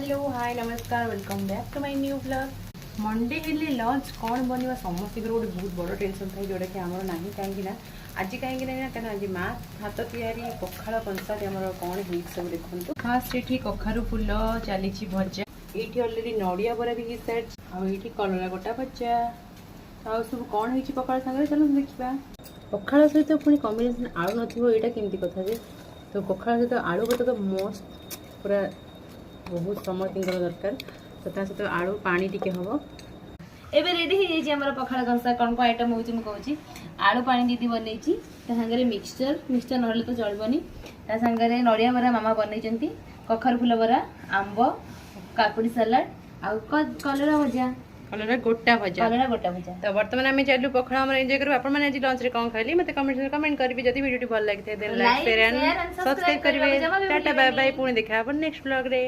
Hello hi नमस्कार welcome back to my new blog Monday हेले lunch कौन बनवा समस्त गोटे बहुत बड़ टेंशन था जोटा कि आमर ना कहीं आज कहीं ना आज माँ हाथ तैयारी पखाड़ कंसाट आम कौन हो सब देखो फास्ट ये कखारू फुल चली भजा ये अलरेडी नड़िया बरा भी सारी कलरा गोटा भजा आ सब कौन हो पखाड़ सागर चलो देखा पखाड़ सहित पुणी कम्बिनेसन आलू नथिबो केमती कथा जे तो पखाड़ सहित आलू गोटे तो मस्त पूरा बहुत समस्त दरकार तो सहित आलू पानी टिके हम एबे रेडी हो जाइए हमर पखाड़ कंसा कौन को आइटम होची म कहूची आलू पानी दीदी बनैची ता संगे मिक्सचर नहले तो चलबनी ता संगे नड़िया बरा मामा बनैचंती कखार फुल बरा आंबो काकुड़ी सलाड आ कलरा भजा गोटा भजा तो बर्तमान आम चलू पखाड़ आम एंजॉय करूँ आप लंच रे कौन खाइली मत कमेंट करेंगे जब वीडियो भल लगी लाइक शेयर एंड सब्सक्राइब करेंगे टाटा बाय बाय पुणी देखा नेक्स्ट ब्लॉग रे।